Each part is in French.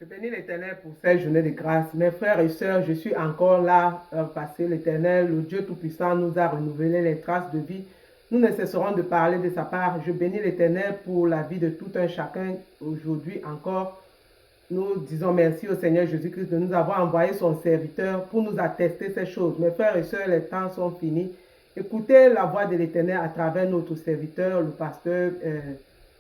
Je bénis l'Éternel pour cette journée de grâce. Mes frères et sœurs, je suis encore là parce que l'Éternel, le Dieu Tout-Puissant, nous a renouvelé les traces de vie. Nous ne cesserons de parler de sa part. Je bénis l'Éternel pour la vie de tout un chacun. Aujourd'hui encore, nous disons merci au Seigneur Jésus-Christ de nous avoir envoyé son serviteur pour nous attester ces choses. Mes frères et sœurs, les temps sont finis. Écoutez la voix de l'Éternel à travers notre serviteur, le pasteur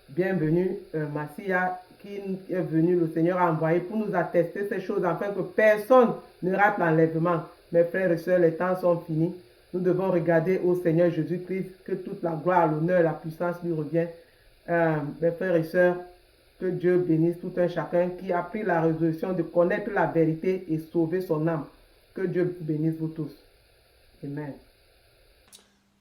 bienvenu, Massia, qui est venu, le Seigneur a envoyé pour nous attester ces choses afin que personne ne rate l'enlèvement. Mes frères et sœurs, les temps sont finis. Nous devons regarder au Seigneur Jésus-Christ, que toute la gloire, l'honneur, la puissance lui revient. Mes frères et sœurs, que Dieu bénisse tout un chacun qui a pris la résolution de connaître la vérité et sauver son âme. Que Dieu bénisse vous tous. Amen.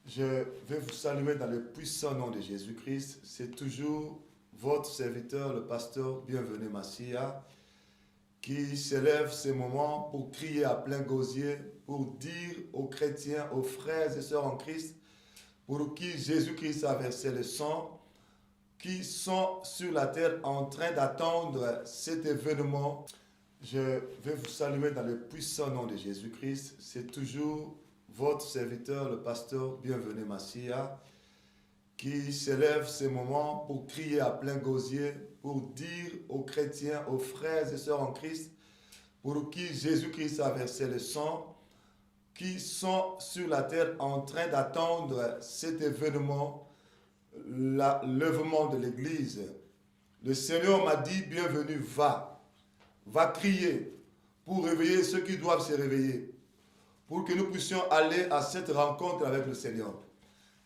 Je vais vous saluer dans le puissant nom de Jésus-Christ. C'est toujours votre serviteur, le pasteur Bienvenu Massia, qui s'élève ces moments pour crier à plein gosier, pour dire aux chrétiens, aux frères et sœurs en Christ, pour qui Jésus-Christ a versé le sang, qui sont sur la terre en train d'attendre cet événement. Je vais vous saluer dans le puissant nom de Jésus-Christ. C'est toujours votre serviteur, le pasteur Bienvenu Massia, qui s'élève ces moments pour crier à plein gosier, pour dire aux chrétiens, aux frères et sœurs en Christ, pour qui Jésus-Christ a versé le sang, qui sont sur la terre en train d'attendre cet événement, l'enlèvement de l'Église. Le Seigneur m'a dit, bienvenue, va crier pour réveiller ceux qui doivent se réveiller, pour que nous puissions aller à cette rencontre avec le Seigneur.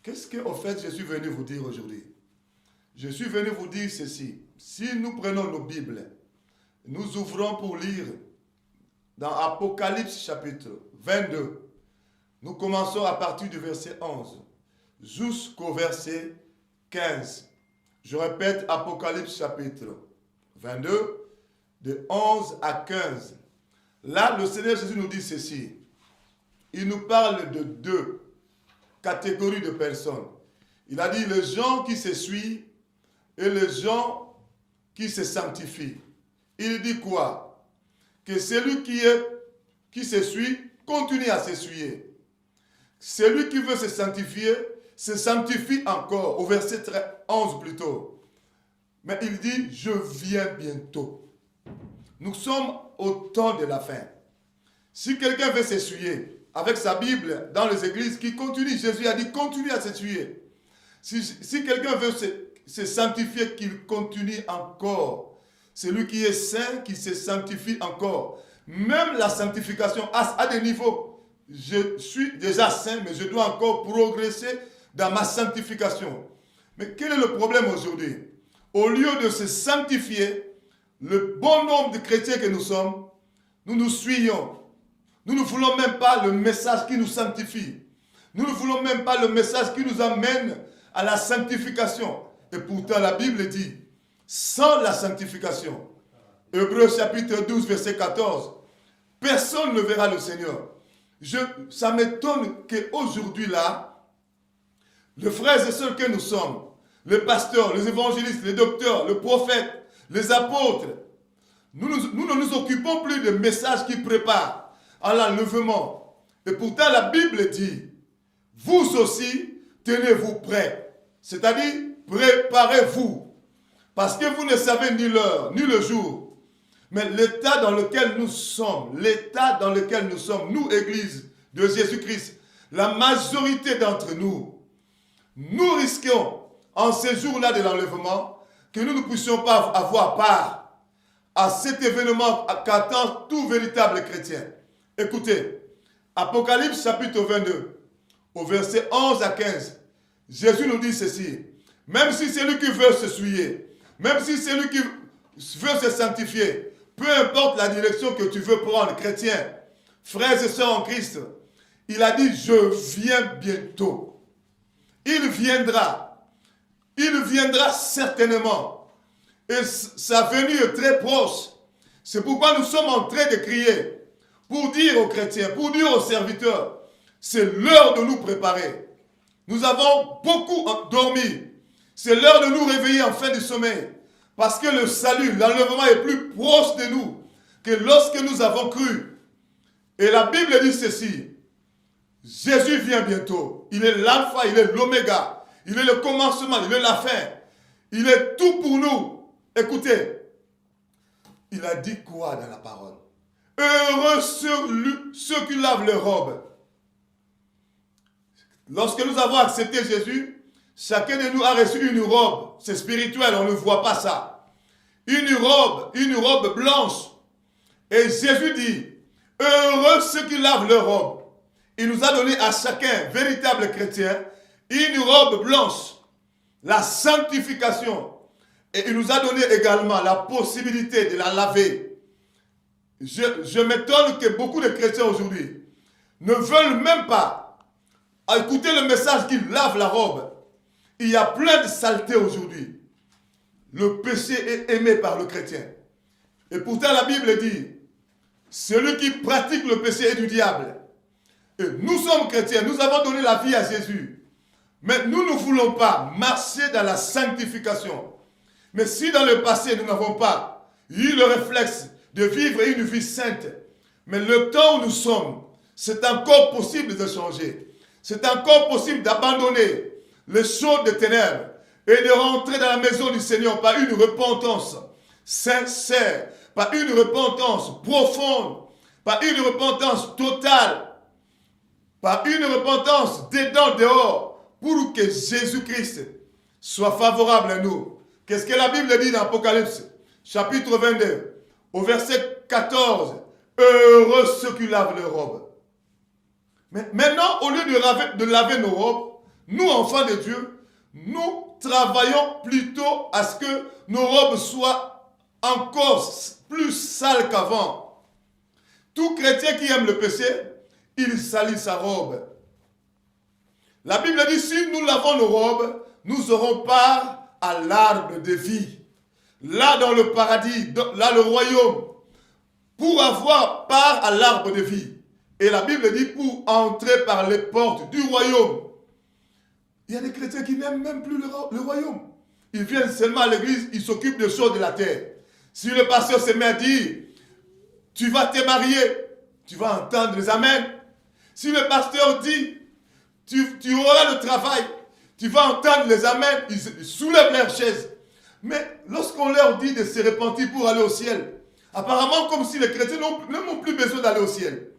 Qu'est-ce qu'en fait je suis venu vous dire aujourd'hui? Je suis venu vous dire ceci. Si nous prenons nos Bibles, nous ouvrons pour lire dans Apocalypse chapitre 22. Nous commençons à partir du verset 11 jusqu'au verset 15. Je répète, Apocalypse chapitre 22, de 11 à 15. Là, le Seigneur Jésus nous dit ceci. Il nous parle de deux catégories de personnes. Il a dit les gens qui se suivent et les gens qui se sanctifient. Il dit quoi? Que celui qui se suit continue à s'essuyer. Celui qui veut se sanctifie encore, au verset 11 plutôt. Mais il dit, je viens bientôt. Nous sommes au temps de la fin. Si quelqu'un veut s'essuyer, avec sa Bible dans les églises qui continue, Jésus a dit continue à s'essuyer. Si quelqu'un veut se sanctifier, qu'il continue encore. Celui qui est saint, qui se sanctifie encore. Même la sanctification a des niveaux. Je suis déjà saint, mais je dois encore progresser dans ma sanctification. Mais quel est le problème aujourd'hui? Au lieu de se sanctifier, le bon nombre de chrétiens que nous sommes, nous nous suyons. Nous ne voulons même pas le message qui nous sanctifie. Nous ne voulons même pas le message qui nous amène à la sanctification. Et pourtant la Bible dit, sans la sanctification, Hébreux chapitre 12 verset 14, personne ne verra le Seigneur. Ça m'étonne qu'aujourd'hui là, les frères et sœurs que nous sommes, les pasteurs, les évangélistes, les docteurs, les prophètes, les apôtres, nous ne nous occupons plus des messages qui préparent à l'enlèvement. Et pourtant la Bible dit, vous aussi, tenez-vous prêts. C'est-à-dire, préparez-vous. Parce que vous ne savez ni l'heure, ni le jour. Mais l'état dans lequel nous sommes, nous, Église de Jésus-Christ, la majorité d'entre nous, nous risquons, en ces jours-là de l'enlèvement, que nous ne puissions pas avoir part à cet événement qu'attend tout véritable chrétien. Écoutez, Apocalypse chapitre 22, au verset 11 à 15, Jésus nous dit ceci. Même si celui qui veut se souiller, même si celui qui veut se sanctifier, peu importe la direction que tu veux prendre, chrétien, frères et sœurs en Christ, il a dit, je viens bientôt. Il viendra certainement. Et sa venue est très proche. C'est pourquoi nous sommes en train de crier. Pour dire aux chrétiens, pour dire aux serviteurs, c'est l'heure de nous préparer. Nous avons beaucoup dormi. C'est l'heure de nous réveiller en fin de sommeil. Parce que le salut, l'enlèvement est plus proche de nous que lorsque nous avons cru. Et la Bible dit ceci. Jésus vient bientôt. Il est l'alpha, il est l'oméga. Il est le commencement, il est la fin. Il est tout pour nous. Écoutez, il a dit quoi dans la parole? Heureux ceux qui lavent leurs robes. Lorsque nous avons accepté Jésus, chacun de nous a reçu une robe. C'est spirituel, on ne voit pas ça. Une robe blanche. Et Jésus dit, heureux ceux qui lavent leurs robes. Il nous a donné à chacun, véritable chrétien, une robe blanche. La sanctification. Et il nous a donné également la possibilité de la laver. Je m'étonne que beaucoup de chrétiens aujourd'hui ne veulent même pas écouter le message qu'ils lavent la robe. Il y a plein de saleté aujourd'hui. Le péché est aimé par le chrétien. Et pourtant la Bible dit, celui qui pratique le péché est du diable. Et nous sommes chrétiens, nous avons donné la vie à Jésus. Mais nous ne voulons pas marcher dans la sanctification. Mais si dans le passé nous n'avons pas eu le réflexe de vivre une vie sainte, mais le temps où nous sommes, c'est encore possible de changer. C'est encore possible d'abandonner les choses des ténèbres et de rentrer dans la maison du Seigneur par une repentance sincère, par une repentance profonde, par une repentance totale, par une repentance dedans, dehors, pour que Jésus-Christ soit favorable à nous. Qu'est-ce que la Bible dit dans Apocalypse, chapitre 22, au verset 14, heureux ceux qui lavent leurs robes. Mais maintenant, au lieu de laver nos robes, nous, enfants de Dieu, nous travaillons plutôt à ce que nos robes soient encore plus sales qu'avant. Tout chrétien qui aime le péché, il salit sa robe. La Bible dit, si nous lavons nos robes, nous aurons part à l'arbre de vie. Là dans le paradis, là le royaume, pour avoir part à l'arbre de vie. Et la Bible dit pour entrer par les portes du royaume. Il y a des chrétiens qui n'aiment même plus le royaume. Ils viennent seulement à l'église, ils s'occupent des choses de la terre. Si le pasteur se met à dire, tu vas te marier, tu vas entendre les amens. Si le pasteur dit, tu auras le travail, tu vas entendre les amens, ils soulèvent leurs chaises. Mais lorsqu'on leur dit de se repentir pour aller au ciel, apparemment comme si les chrétiens n'ont plus besoin d'aller au ciel.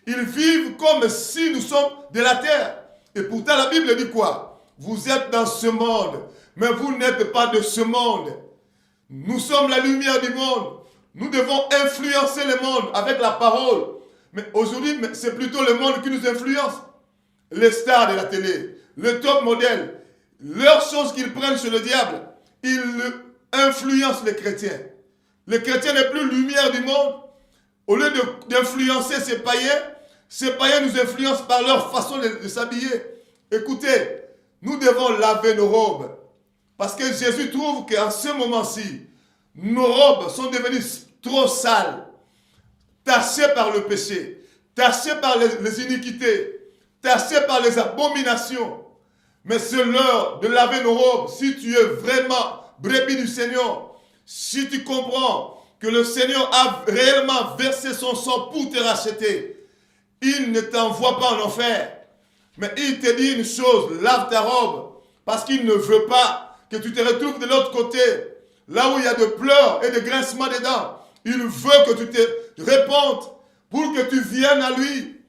Ils vivent comme si nous sommes de la terre. Et pourtant la Bible dit quoi? Vous êtes dans ce monde, mais vous n'êtes pas de ce monde. Nous sommes la lumière du monde. Nous devons influencer le monde avec la parole. Mais aujourd'hui, c'est plutôt le monde qui nous influence. Les stars de la télé, le top modèle, leurs choses qu'ils prennent sur le diable, ils influencent les chrétiens. Le chrétien n'est plus lumière du monde. Au lieu d'influencer ces païens nous influencent par leur façon de s'habiller. Écoutez, nous devons laver nos robes. Parce que Jésus trouve qu'en ce moment-ci, nos robes sont devenues trop sales, tachées par le péché, tachées par les iniquités, tachées par les abominations. Mais c'est l'heure de laver nos robes. Si tu es vraiment brebis du Seigneur, si tu comprends que le Seigneur a réellement versé son sang pour te racheter, il ne t'envoie pas en enfer. Mais il te dit une chose, lave ta robe, parce qu'il ne veut pas que tu te retrouves de l'autre côté, là où il y a de pleurs et de grincements des dents. Il veut que tu te répandes pour que tu viennes à lui.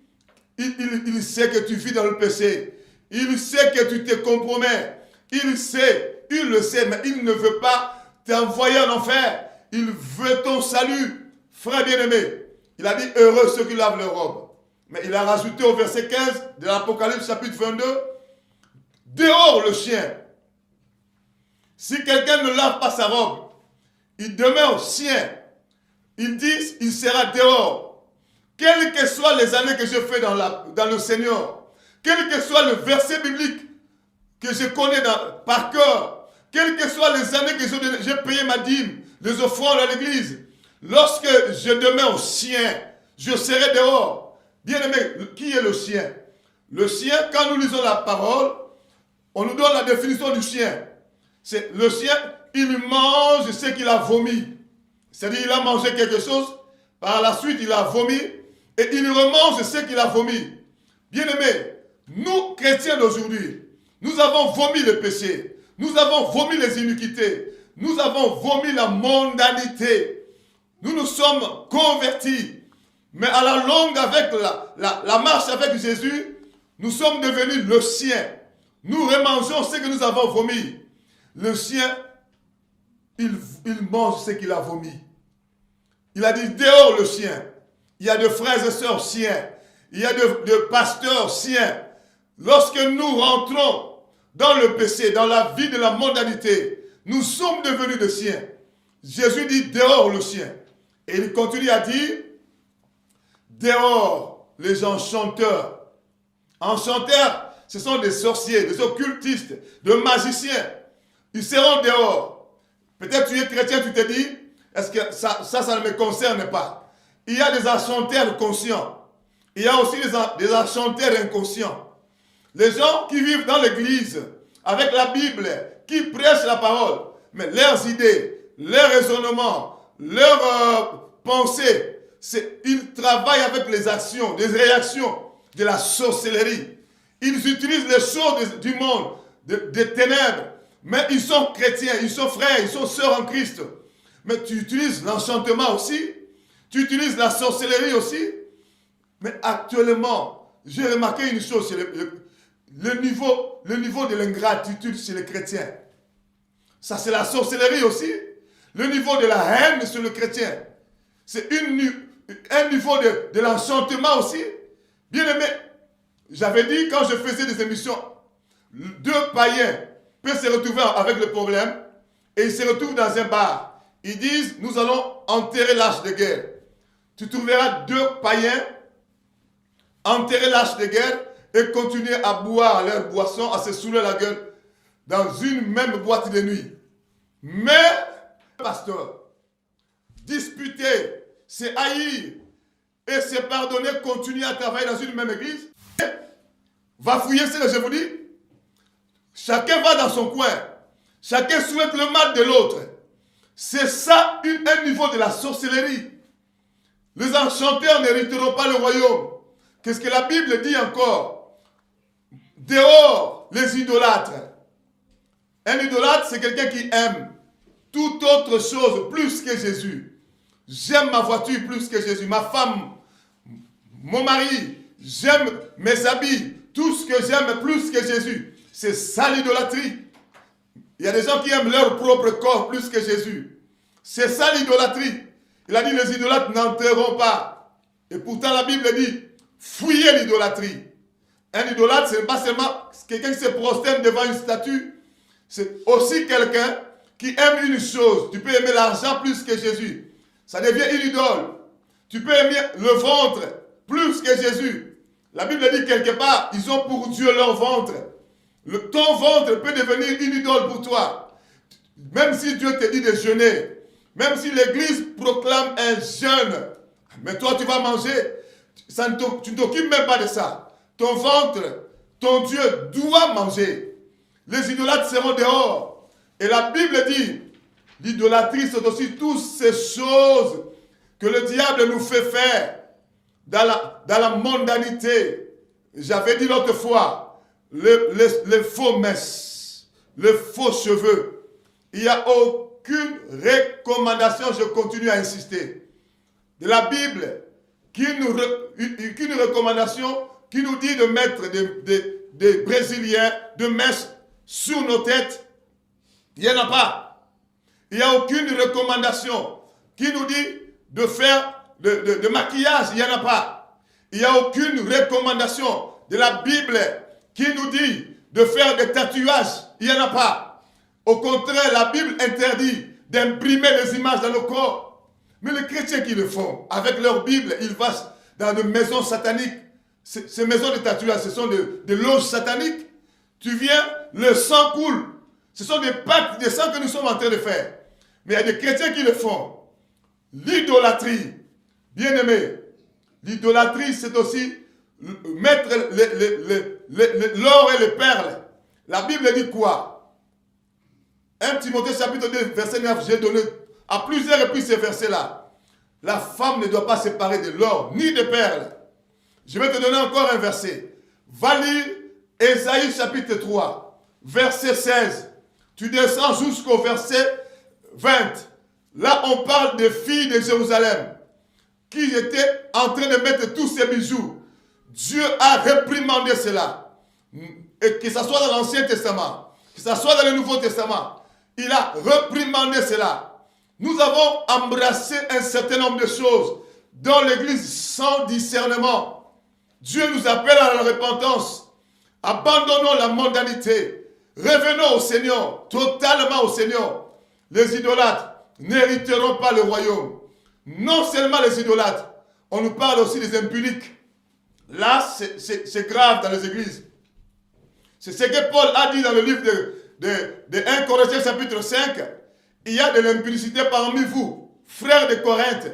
Il sait que tu vis dans le péché. Il sait que tu te compromets. Il le sait, mais il ne veut pas t'envoyer en enfer. Il veut ton salut. Frère bien-aimé, il a dit heureux ceux qui lavent leur robe. Mais il a rajouté au verset 15 de l'Apocalypse chapitre 22, dehors le chien. Si quelqu'un ne lave pas sa robe, il demeure chien. Il dit, il sera dehors. Quelles que soient les années que je fais dans le Seigneur, quel que soit le verset biblique que je connais par cœur, quelles que soient les années que j'ai payé ma dîme, les offrandes à l'église, lorsque je demeure chien, je serai dehors. Bien-aimé, qui est le chien? Le chien, quand nous lisons la parole, on nous donne la définition du chien. C'est le chien, il mange ce qu'il a vomi. C'est-à-dire il a mangé quelque chose, par la suite il a vomi, et il remange ce qu'il a vomi. Bien-aimés, nous, chrétiens d'aujourd'hui, nous avons vomi le péché, nous avons vomi les iniquités, nous avons vomi la mondanité, nous nous sommes convertis, mais à la longue avec la marche avec Jésus, nous sommes devenus le sien. Nous remangeons ce que nous avons vomi. Le sien, il mange ce qu'il a vomi. Il a dit dehors le sien. Il y a de frères et sœurs siens. Il y a de pasteurs siens. Lorsque nous rentrons dans le péché, dans la vie de la mondanité, nous sommes devenus de siens. Jésus dit dehors le sien. Et il continue à dire dehors les enchanteurs. Enchanteurs, ce sont des sorciers, des occultistes, des magiciens. Ils seront dehors. Peut-être tu es chrétien, tu te dis, est-ce que ça ne me concerne pas? Il y a des enchanteurs conscients. Il y a aussi des enchanteurs inconscients. Les gens qui vivent dans l'église, avec la Bible, qui prêchent la parole, mais leurs idées, leurs raisonnements, leurs pensées, ils travaillent avec les actions, les réactions de la sorcellerie. Ils utilisent les choses du monde, des ténèbres, mais ils sont chrétiens, ils sont frères, ils sont sœurs en Christ. Mais tu utilises l'enchantement aussi, tu utilises la sorcellerie aussi. Mais actuellement, j'ai remarqué une chose, c'est le niveau de l'ingratitude chez les chrétiens. Ça, c'est la sorcellerie aussi. Le niveau de la haine sur le chrétien. C'est un niveau de l'enchantement aussi. Bien aimé, j'avais dit quand je faisais des émissions, deux païens peuvent se retrouver avec le problème et ils se retrouvent dans un bar. Ils disent, nous allons enterrer l'âge de guerre. Tu trouveras deux païens enterrer l'âge de guerre et continuer à boire leur boisson, à se saouler la gueule dans une même boîte de nuit. Mais, pasteur, disputer, c'est haïr et se pardonner, continuer à travailler dans une même église, va fouiller ce que je vous dis. Chacun va dans son coin. Chacun souhaite le mal de l'autre. C'est ça un niveau de la sorcellerie. Les enchanteurs n'hériteront pas le royaume. Qu'est-ce que la Bible dit encore? Dehors les idolâtres. Un idolâtre, c'est quelqu'un qui aime toute autre chose plus que Jésus. J'aime ma voiture plus que Jésus, ma femme, mon mari, j'aime mes habits, tout ce que j'aime plus que Jésus. C'est ça l'idolâtrie. Il y a des gens qui aiment leur propre corps plus que Jésus. C'est ça l'idolâtrie. Il a dit les idolâtres n'entreront pas. Et pourtant la Bible dit fuyez l'idolâtrie. Un idolâtre, ce n'est pas seulement quelqu'un qui se prosterne devant une statue. C'est aussi quelqu'un qui aime une chose. Tu peux aimer l'argent plus que Jésus. Ça devient une idole. Tu peux aimer le ventre plus que Jésus. La Bible dit quelque part, ils ont pour Dieu leur ventre. Ton ventre peut devenir une idole pour toi. Même si Dieu te dit de jeûner, même si l'église proclame un jeûne, mais toi tu vas manger, tu ne t'occupes même pas de ça. Ton ventre, ton Dieu doit manger. Les idolâtres seront dehors. Et la Bible dit, l'idolâtrie c'est aussi toutes ces choses que le diable nous fait faire dans la mondanité. J'avais dit l'autre fois, les faux messes, les faux cheveux. Il n'y a aucune recommandation, je continue à insister, de la Bible, qu'une recommandation qui nous dit de mettre des Brésiliens, de mèches sur nos têtes. Il n'y en a pas. Il n'y a aucune recommandation qui nous dit de faire de maquillage. Il n'y en a pas. Il n'y a aucune recommandation de la Bible qui nous dit de faire des tatouages. Il n'y en a pas. Au contraire, la Bible interdit d'imprimer les images dans nos corps. Mais les chrétiens qui le font, avec leur Bible, ils vont dans des maisons sataniques. Ces maisons de tatouage, ce sont des loges sataniques. Tu viens, le sang coule. Ce sont des pactes de sang que nous sommes en train de faire. Mais il y a des chrétiens qui le font. L'idolâtrie, bien aimé, l'idolâtrie c'est aussi mettre l'or et les perles. La Bible dit quoi? 1 Timothée chapitre 2, verset 9, j'ai donné à plusieurs reprises ces versets-là. La femme ne doit pas se séparer de l'or ni des perles. Je vais te donner encore un verset. Va lire Ésaïe chapitre 3, verset 16. Tu descends jusqu'au verset 20. Là, on parle des filles de Jérusalem qui étaient en train de mettre tous ces bijoux. Dieu a réprimandé cela. Et que ce soit dans l'Ancien Testament, que ce soit dans le Nouveau Testament, il a réprimandé cela. Nous avons embrassé un certain nombre de choses dans l'Église sans discernement. Dieu nous appelle à la repentance. Abandonnons la mondanité. Revenons au Seigneur, totalement au Seigneur. Les idolâtres n'hériteront pas le royaume. Non seulement les idolâtres, on nous parle aussi des impudiques. Là, c'est grave dans les églises. C'est ce que Paul a dit dans le livre de 1 Corinthiens chapitre 5. Il y a de l'impudicité parmi vous, frères de Corinthe.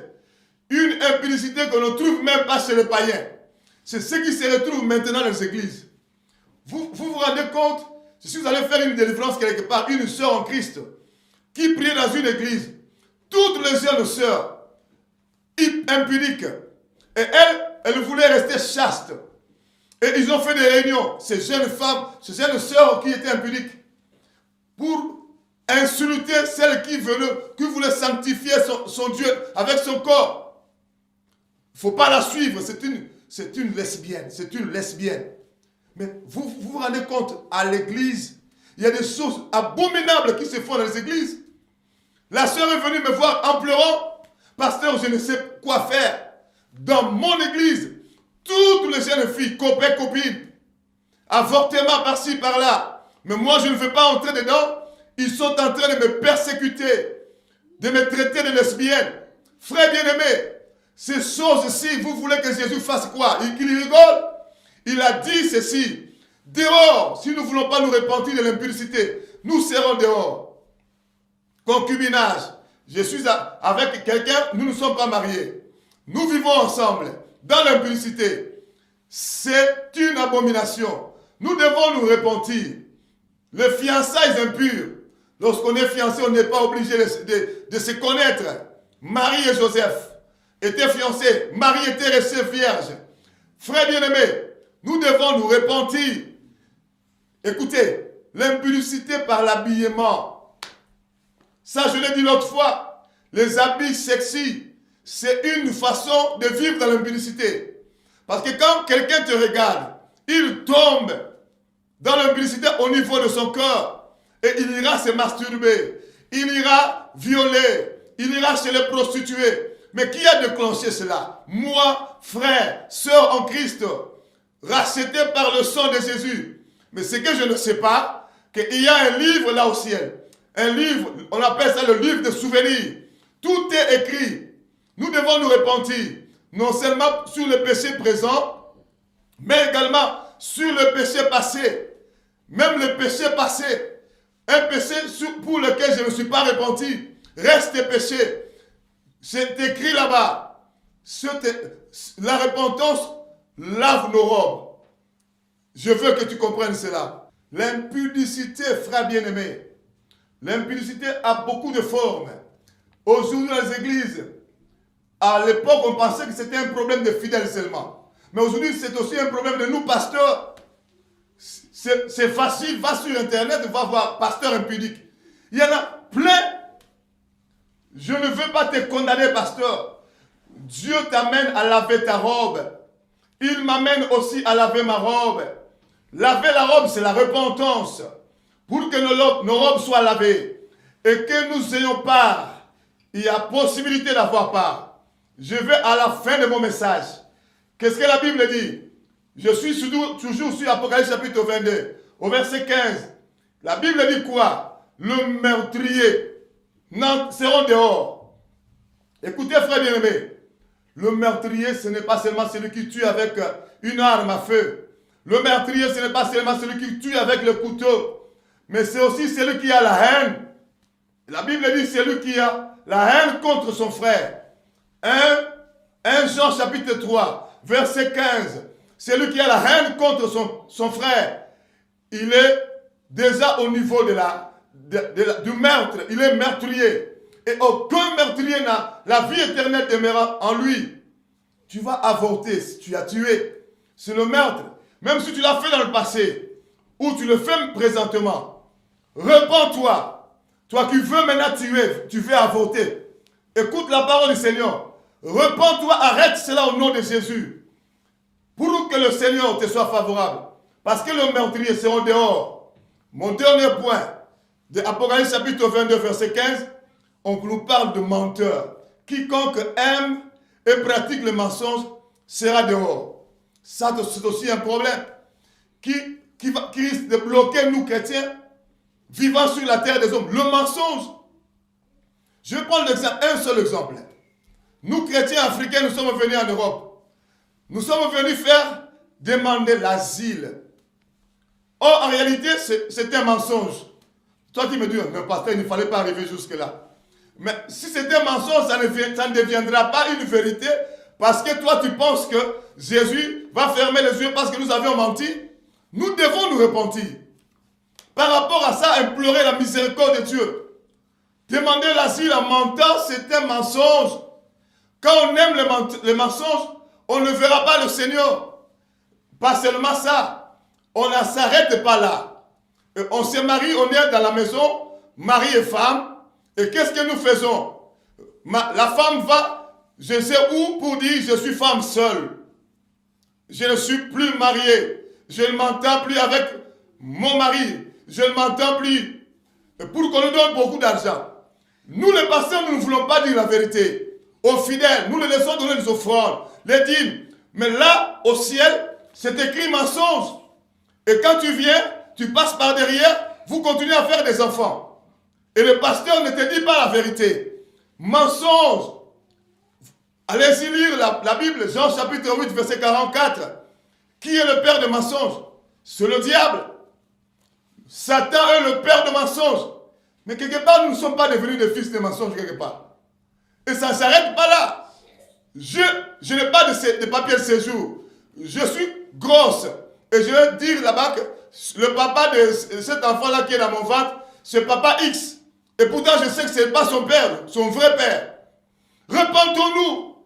Une impudicité qu'on ne trouve même pas chez les païens. C'est ce qui se retrouve maintenant dans les églises. Vous vous rendez compte, si vous allez faire une délivrance quelque part, une sœur en Christ, qui prie dans une église, toutes les jeunes sœurs, impudiques, et elle voulait rester chaste. Et ils ont fait des réunions, ces jeunes femmes, ces jeunes sœurs qui étaient impudiques, pour insulter celle qui voulait sanctifier son Dieu avec son corps. Il ne faut pas la suivre, c'est une lesbienne, c'est une lesbienne. Mais vous vous rendez compte, à l'église, il y a des choses abominables qui se font dans les églises. La sœur est venue me voir en pleurant. Pasteur, je ne sais quoi faire. Dans mon église, toutes les jeunes filles, copains, copines, avortement par-ci, par-là. Mais moi, je ne veux pas entrer dedans. Ils sont en train de me persécuter, de me traiter de lesbienne. Frère bien-aimé, ces choses-ci, vous voulez que Jésus fasse quoi? Il rigole. Il a dit ceci. Dehors, si nous ne voulons pas nous repentir de l'impudicité, nous serons dehors. Concubinage. Je suis avec quelqu'un, nous ne sommes pas mariés. Nous vivons ensemble dans l'impudicité. C'est une abomination. Nous devons nous repentir. Les fiançailles impures. Lorsqu'on est fiancé, on n'est pas obligé de se connaître. Marie et Joseph étaient fiancés. Marie était restée vierge. Frères bien-aimés, nous devons nous repentir. Écoutez, l'impudicité par l'habillement. Ça, je l'ai dit l'autre fois. Les habits sexy, c'est une façon de vivre dans l'impudicité. Parce que quand quelqu'un te regarde, il tombe dans l'impudicité au niveau de son corps. Et il ira se masturber. Il ira violer. Il ira chez les prostituées. Mais qui a déclenché cela? Moi, frère, sœur en Christ, racheté par le sang de Jésus. Mais ce que je ne sais pas, qu'il y a un livre là au ciel. Un livre, on appelle ça le livre de souvenirs. Tout est écrit. Nous devons nous repentir. Non seulement sur le péché présent, mais également sur le péché passé. Même le péché passé. Un péché pour lequel je ne me suis pas repenti. Reste péché. C'est écrit là-bas. La repentance lave nos robes. Je veux que tu comprennes cela. L'impudicité, frère bien-aimé, l'impudicité a beaucoup de formes. Aujourd'hui dans les églises, à l'époque on pensait que c'était un problème de fidèles seulement. Mais aujourd'hui c'est aussi un problème de nous pasteurs. C'est facile, va sur internet, va voir pasteur impudique. Il y en a plein. Je ne veux pas te condamner, pasteur. Dieu t'amène à laver ta robe. Il m'amène aussi à laver ma robe. Laver la robe, c'est la repentance. Pour que nos robes soient lavées et que nous ayons part, il y a possibilité d'avoir part. Je vais à la fin de mon message. Qu'est-ce que la Bible dit? Je suis toujours sur Apocalypse chapitre 22, au verset 15. La Bible dit quoi? Le meurtrier seront dehors. Écoutez, frère bien-aimé, le meurtrier, ce n'est pas seulement celui qui tue avec une arme à feu. Le meurtrier, ce n'est pas seulement celui qui tue avec le couteau, mais c'est aussi celui qui a la haine. La Bible dit celui qui a la haine contre son frère. 1 Jean chapitre 3, verset 15. Celui qui a la haine contre son frère, il est déjà au niveau de du meurtre, il est meurtrier. Et aucun meurtrier n'a la vie éternelle demeurant en lui. Tu vas avorter si tu as tué. C'est le meurtre. Même si tu l'as fait dans le passé, ou tu le fais présentement. Repends-toi. Toi qui veux maintenant tuer, tu veux avorter. Écoute la parole du Seigneur. Repends-toi, arrête cela au nom de Jésus. Pour que le Seigneur te soit favorable. Parce que les meurtriers seront dehors. Mon dernier point, de Apocalypse chapitre 22, verset 15, on nous parle de menteur. Quiconque aime et pratique le mensonge sera dehors. Ça, c'est aussi un problème qui risque de bloquer nous chrétiens vivant sur la terre des hommes. Le mensonge. Je vais prendre un seul exemple. Nous, chrétiens africains, nous sommes venus en Europe. Nous sommes venus demander l'asile. Or, en réalité, c'est un mensonge. Toi qui me dis, mais pasteur, il ne fallait pas arriver jusque-là. Mais si c'est un mensonge, ça ne deviendra pas une vérité parce que toi, tu penses que Jésus va fermer les yeux parce que nous avions menti. Nous devons nous repentir. Par rapport à ça, implorer la miséricorde de Dieu. Demander l'asile en mentant, c'est un mensonge. Quand on aime les mensonges, on ne verra pas le Seigneur. Pas seulement ça. On ne s'arrête pas là. On se marie, on est dans la maison, mari et femme. Et qu'est-ce que nous faisons? La femme va, je ne sais où, pour dire je suis femme seule. Je ne suis plus mariée. Je ne m'entends plus avec mon mari. Je ne m'entends plus. Et pour qu'on nous donne beaucoup d'argent. Nous les pasteurs, nous ne voulons pas dire la vérité. Aux fidèles, nous les laissons donner des offrandes, les dîmes. Mais là, au ciel, c'est écrit mensonge. Et quand tu viens, tu passes par derrière, vous continuez à faire des enfants. Et le pasteur ne te dit pas la vérité. Mensonge. Allez-y lire la Bible, Jean chapitre 8, verset 44. Qui est le père de mensonges? C'est le diable. Satan est le père de mensonges. Mais quelque part, nous ne sommes pas devenus des fils de mensonges quelque part. Et ça ne s'arrête pas là. Je n'ai pas de papier de séjour. Je suis grosse. Et je vais dire là-bas que le papa de cet enfant-là qui est dans mon ventre, c'est papa X. Et pourtant, je sais que ce n'est pas son père, son vrai père. Repentons-nous.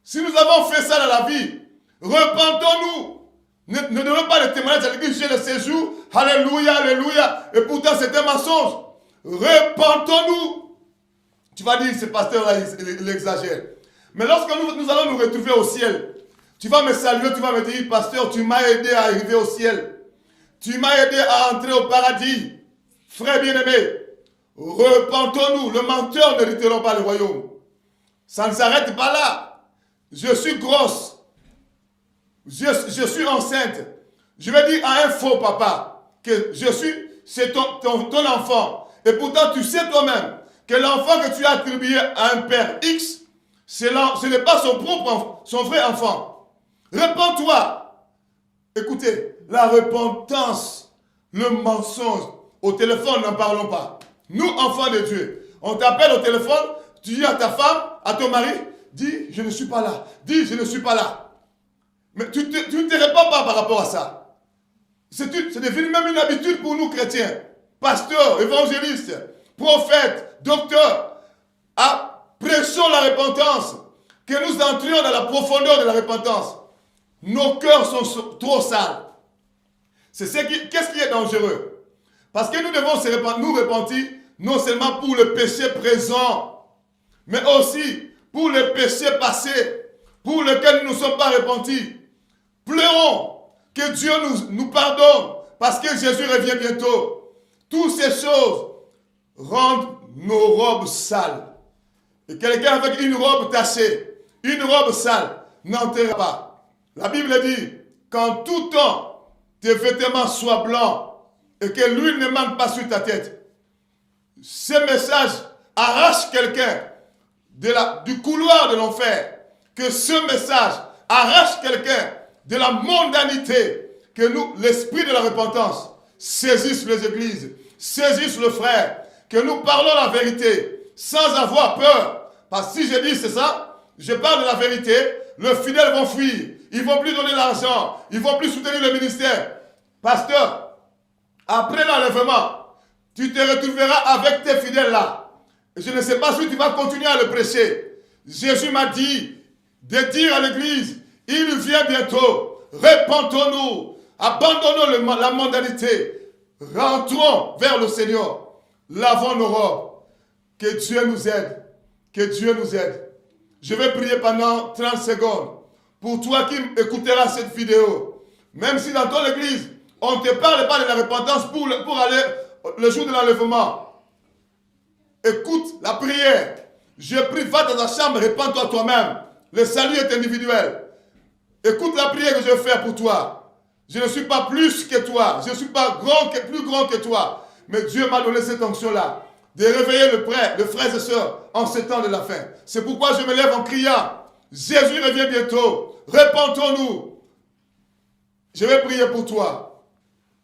Si nous avons fait ça dans la vie, repentons-nous. Ne donnons pas le témoignage à l'église, j'ai le séjour. Alléluia, alléluia. Et pourtant, c'est un mensonge. Repentons-nous. Tu vas dire, ce pasteur-là, il exagère. Mais lorsque nous allons nous retrouver au ciel, tu vas me saluer, tu vas me dire, pasteur, tu m'as aidé à arriver au ciel. Tu m'as aidé à entrer au paradis. Frère bien-aimé, repentons-nous. Le menteur ne hériteront pas le royaume. Ça ne s'arrête pas là. Je suis grosse. Je suis enceinte. Je vais dire à un faux papa que c'est ton enfant. Et pourtant, tu sais toi-même que l'enfant que tu as attribué à un père X, ce n'est pas son vrai enfant. Repends-toi. Écoutez, la repentance, le mensonge, au téléphone, n'en parlons pas. Nous, enfants de Dieu, on t'appelle au téléphone, tu dis à ta femme, à ton mari, dis, je ne suis pas là. Dis, je ne suis pas là. Mais tu ne te réponds pas par rapport à ça. C'est devenu même une habitude pour nous chrétiens. Pasteurs, évangélistes, prophètes, docteurs. Prêchons la repentance. Que nous entrions dans la profondeur de la repentance. Nos cœurs sont trop sales. Qu'est-ce qui est dangereux? Parce que nous devons nous repentir non seulement pour le péché présent, mais aussi pour le péché passé, pour lequel nous ne sommes pas repentis. Pleurons que Dieu nous pardonne parce que Jésus revient bientôt. Toutes ces choses rendent nos robes sales. Et quelqu'un avec une robe tachée, une robe sale, n'enterra pas. La Bible dit qu'en tout temps, tes vêtements soient blancs et que l'huile ne manque pas sur ta tête. Ce message arrache quelqu'un du couloir de l'enfer. Que ce message arrache quelqu'un de la mondanité, que l'esprit de la repentance, saisisse les églises, saisisse le frère, que nous parlons la vérité, sans avoir peur. Parce que si je dis c'est ça, je parle de la vérité, les fidèles vont fuir, ils ne vont plus donner l'argent, ils ne vont plus soutenir le ministère. Pasteur, après l'enlèvement, tu te retrouveras avec tes fidèles là. Je ne sais pas si tu vas continuer à le prêcher. Jésus m'a dit de dire à l'église, il vient bientôt, répentons-nous, abandonnons la mondanité, rentrons vers le Seigneur, lavons nos robes. Que Dieu nous aide, que Dieu nous aide. Je vais prier pendant 30 secondes pour toi qui écouteras cette vidéo. Même si dans ton église, on ne te parle pas de la repentance pour aller le jour de l'enlèvement. Écoute la prière. Je prie, va dans ta chambre, répands-toi toi-même. Le salut est individuel. Écoute la prière que je vais faire pour toi. Je ne suis pas plus que toi. Je ne suis pas plus grand que toi. Mais Dieu m'a donné cette onction-là. De réveiller le frère et sœurs en ce temps de la fin. C'est pourquoi je me lève en criant. Jésus revient bientôt. Répentons-nous. Je vais prier pour toi.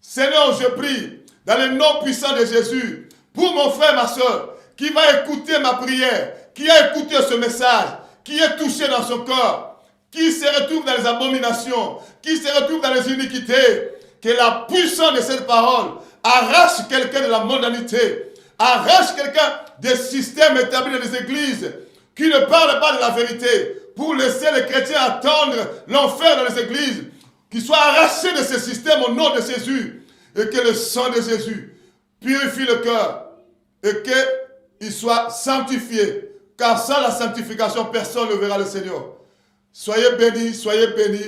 Seigneur, je prie dans le nom puissant de Jésus pour mon frère, ma soeur, qui va écouter ma prière, qui a écouté ce message, qui est touché dans son corps, qui se retrouve dans les abominations, qui se retrouve dans les iniquités. Que la puissance de cette parole arrache quelqu'un de la mondanité, arrache quelqu'un des systèmes établis dans les églises qui ne parlent pas de la vérité pour laisser les chrétiens attendre l'enfer dans les églises, qu'ils soient arrachés de ce système au nom de Jésus et que le sang de Jésus purifie le cœur et qu'il soit sanctifié, car sans la sanctification, personne ne verra le Seigneur. Soyez bénis, soyez bénis.